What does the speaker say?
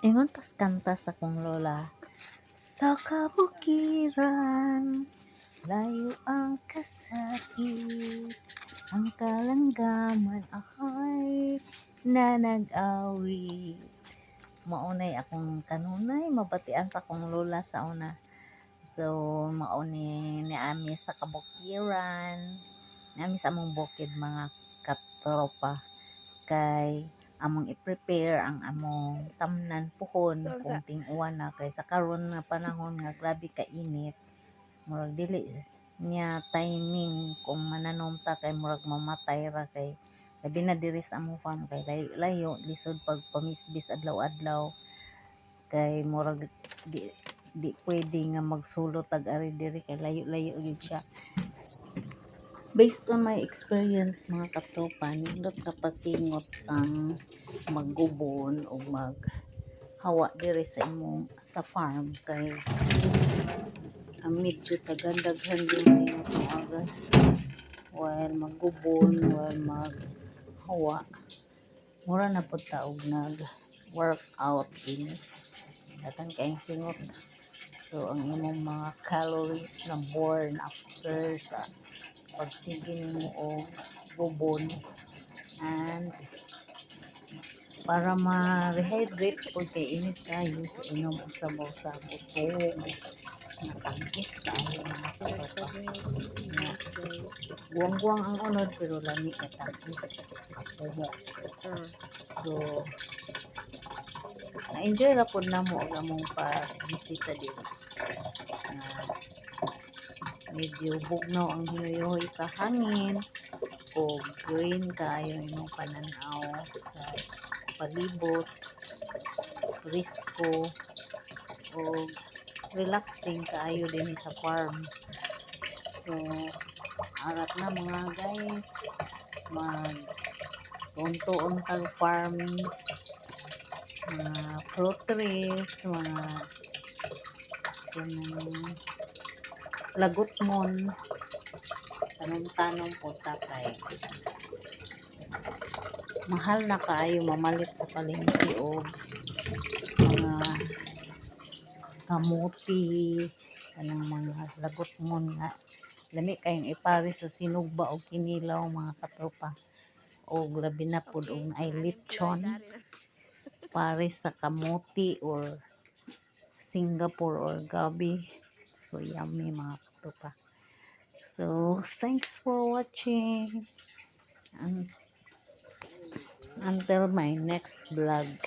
Ingon pas kanta sa kong lola. Sa kabukiran, layo ang kasakit, ang kalanggaman ay nanag-awit. Maunay akong kanunay, mabatian sa kong lola sa una. So, ni ami sa kabukiran, ni ami sa among bukid mga katropa. Kay among i-prepare ang among tamnan puhon kung ting-uwan na kay sa karon nga panahon nga grabe ka init, murag dili niya timing kung mananom ta kay murag mamatay ra kay labi na diri sa among farm kay layo lisod pag pamisbis adlaw-adlaw kay murag di pwede nga magsulot tag ari diri kay layo-layo gyud siya. Based on my experience mga katropa, nindot kapasingot ang maggubon o maghawa diri sa imong sa farm kay ang medyo tagandaghan din singot ng oras while maggubon while maghawa mura na pud ta og nag workout din datan kay singot. So ang imong mga calories na burn after sa pagsige nimo og bubon and para ma-rehydrate po kay init kayo sa inom og sabaw-sabaw tubig natangkis kayo mga katropa nga guwang-guwang ang unod pero lami ka tangkis so na-enjoy ra pud namo ang among pagbisita dito. Medyo bugnaw ang hinuyoy sa hangin o green kayo imong pananaw sa palibot, risko o relaxing kaayo din sa farm. So arat na mga guys mag unto-on tag farming, mga fruit trees, mga lagot mon tanong-tanong po ta kay mahal na kaayo mamalit sa palengke o mga kamuti kanang mga lagot mon nga lami kayong ipare sa sinugba o kinilaw mga katropa o labi na pud og ay lechon pare sa kamuti or Singapore or gabi. So yummy mga katropa. So thanks for watching and until my next vlog.